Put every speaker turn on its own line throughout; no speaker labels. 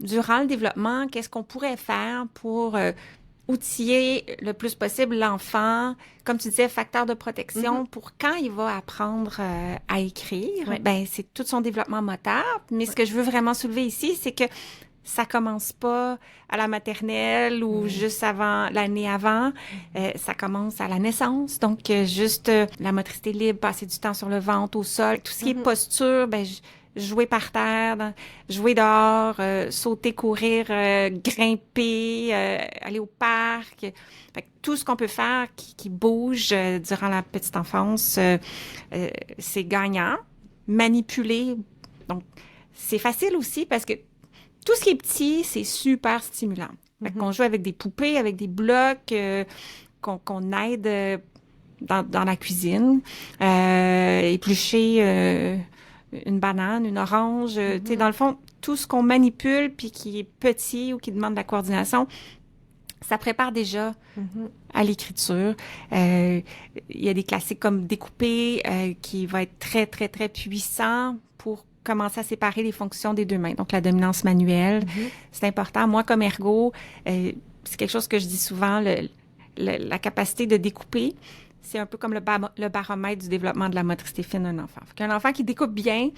durant le développement, qu'est-ce qu'on pourrait faire pour outiller le plus possible l'enfant, comme tu disais, facteur de protection pour quand il va apprendre à écrire.
Ouais.
Ben, c'est tout son développement moteur. Mais ce que je veux vraiment soulever ici, c'est que ça commence pas à la maternelle ou juste avant l'année avant. Ça commence à la naissance. Donc, juste la motricité libre, passer du temps sur le ventre, au sol, tout ce qui est posture, ben, jouer par terre, jouer dehors, sauter, courir, grimper, aller au parc. Fait que tout ce qu'on peut faire qui bouge durant la petite enfance, c'est gagnant. Manipuler, donc c'est facile aussi parce que tout ce qui est petit, c'est super stimulant. Fait qu'on joue avec des poupées, avec des blocs, qu'on aide dans la cuisine, éplucher une banane, une orange, tu sais, dans le fond, tout ce qu'on manipule puis qui est petit ou qui demande de la coordination, ça prépare déjà à l'écriture. Il y a des classiques comme découper qui va être très, très, très puissant pour commencer à séparer les fonctions des deux mains. Donc, la dominance manuelle, c'est important. Moi, comme ergo, c'est quelque chose que je dis souvent, la capacité de découper, c'est un peu comme le baromètre du développement de la motricité fine d'un enfant. Qu'un enfant qui découpe bien,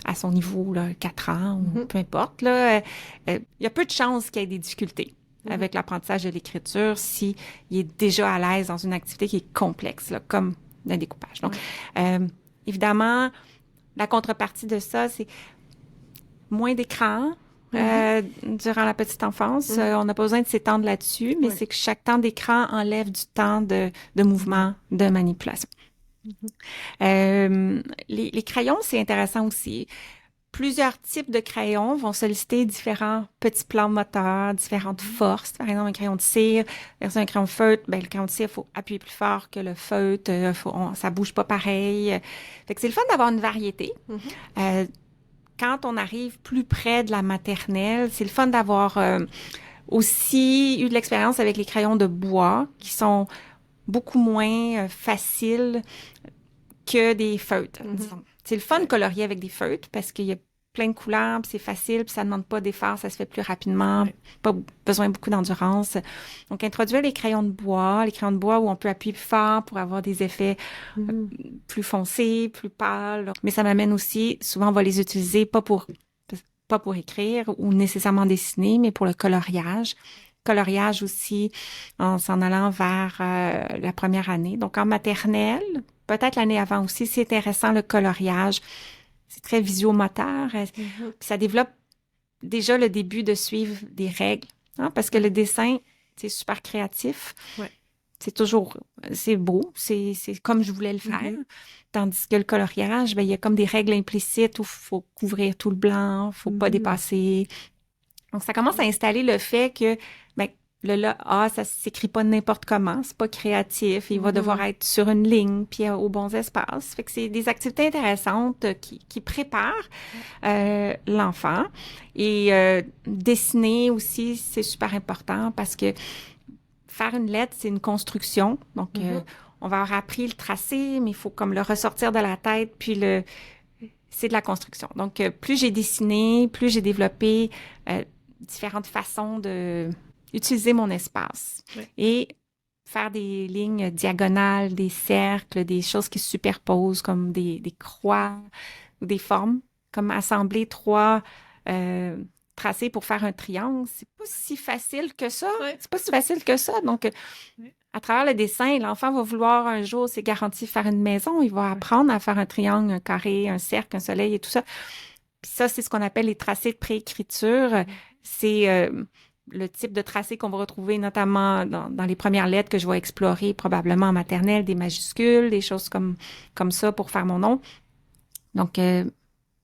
à son niveau, là, 4 ans, ou peu importe, là, il y a peu de chances qu'il y ait des difficultés avec l'apprentissage de l'écriture s'il est déjà à l'aise dans une activité qui est complexe, là, comme le découpage. Donc, évidemment, la contrepartie de ça, c'est moins d'écran durant la petite enfance. On n'a pas besoin de s'étendre là-dessus, mais c'est que chaque temps d'écran enlève du temps de mouvement, de manipulation. Les crayons, c'est intéressant aussi. Plusieurs types de crayons vont solliciter différents petits plans moteurs, différentes forces. Par exemple, un crayon de cire versus un crayon de feutre. Ben, le crayon de cire, il faut appuyer plus fort que le feutre. Ça bouge pas pareil. Fait que c'est le fun d'avoir une variété. Quand on arrive plus près de la maternelle, c'est le fun d'avoir aussi eu de l'expérience avec les crayons de bois qui sont beaucoup moins faciles que des feutres. C'est le fun de colorier avec des feutres parce qu'il y a plein de couleurs, puis c'est facile, puis ça ne demande pas d'effort, ça se fait plus rapidement, pas besoin beaucoup d'endurance. Donc, introduire les crayons de bois où on peut appuyer plus fort pour avoir des effets plus foncés, plus pâles. Mais ça m'amène aussi, souvent on va les utiliser pas pour écrire ou nécessairement dessiner, mais pour le coloriage. Coloriage aussi en s'en allant vers la première année. Donc, en maternelle, peut-être l'année avant aussi, c'est intéressant le coloriage. C'est très visuomoteur. Puis ça développe déjà le début de suivre des règles. Hein, parce que le dessin, c'est super créatif. C'est beau. C'est comme je voulais le faire. Tandis que le coloriage, ben, il y a comme des règles implicites où il faut couvrir tout le blanc, faut pas dépasser. Donc, ça commence à installer le fait que, ben, ça s'écrit pas n'importe comment, c'est pas créatif, il va devoir être sur une ligne, puis aux bons espaces. Fait que c'est des activités intéressantes qui préparent l'enfant. Et dessiner aussi, c'est super important parce que faire une lettre, c'est une construction. Donc, on va avoir appris le tracé, mais il faut comme le ressortir de la tête, puis c'est de la construction. Donc, plus j'ai dessiné, plus j'ai développé différentes façons de utiliser mon espace et faire des lignes diagonales, des cercles, des choses qui se superposent comme des croix ou des formes, comme assembler 3 tracés pour faire un triangle. C'est pas si facile que ça. C'est pas si facile que ça. Donc, à travers le dessin, l'enfant va vouloir un jour, c'est garanti, faire une maison. Il va apprendre à faire un triangle, un carré, un cercle, un soleil et tout ça. Puis ça, c'est ce qu'on appelle les tracés de préécriture. C'est le type de tracé qu'on va retrouver notamment dans les premières lettres que je vais explorer probablement en maternelle, des majuscules, des choses comme ça pour faire mon nom. Donc,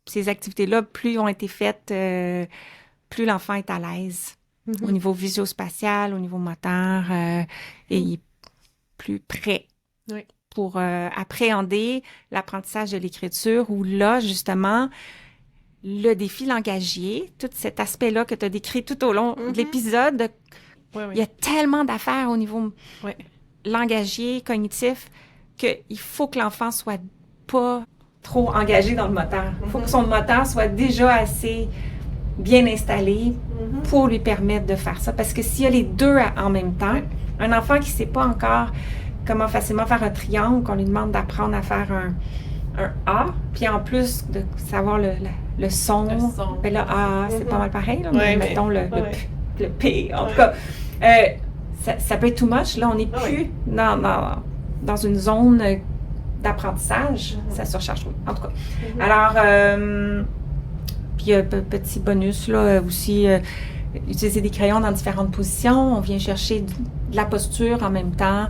ces activités-là, plus ils ont été faites, plus l'enfant est à l'aise au niveau visuospatial, au niveau moteur, et il est plus prêt pour appréhender l'apprentissage de l'écriture où là, justement, le défi langagier, tout cet aspect-là que tu as décrit tout au long de l'épisode, il y a tellement d'affaires au niveau langagier, cognitif, qu'il faut que l'enfant soit pas trop engagé dans le moteur. Il faut que son moteur soit déjà assez bien installé pour lui permettre de faire ça. Parce que s'il y a les deux en même temps, un enfant qui ne sait pas encore comment facilement faire un triangle, qu'on lui demande d'apprendre à faire un A, puis en plus de savoir le son, ben le A, c'est pas mal pareil, là, mais mettons le P, en tout cas. Ça peut être too much. Là, on n'est plus dans une zone d'apprentissage. Ça surcharge, oui, en tout cas. Alors, puis petit bonus, là, aussi, utiliser des crayons dans différentes positions. On vient chercher de la posture en même temps,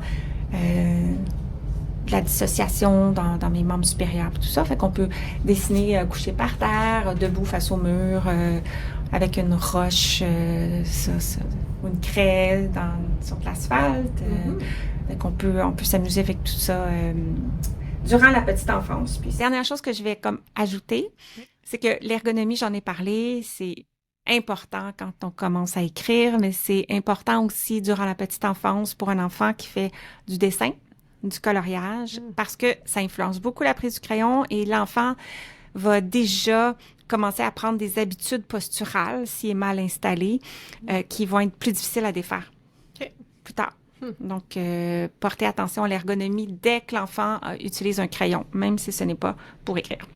de la dissociation dans mes membres supérieurs, tout ça. Fait qu'on peut dessiner couché par terre, debout face au mur, avec une roche, ou une craie sur de l'asphalte. Fait qu'on peut s'amuser avec tout ça durant la petite enfance. Puis, dernière chose que je vais comme ajouter, c'est que l'ergonomie, j'en ai parlé, c'est important quand on commence à écrire, mais c'est important aussi durant la petite enfance pour un enfant qui fait du dessin, du coloriage, parce que ça influence beaucoup la prise du crayon et l'enfant va déjà commencer à prendre des habitudes posturales, s'il est mal installé, qui vont être plus difficiles à défaire plus tard. Donc, portez attention à l'ergonomie dès que l'enfant utilise un crayon, même si ce n'est pas pour écrire.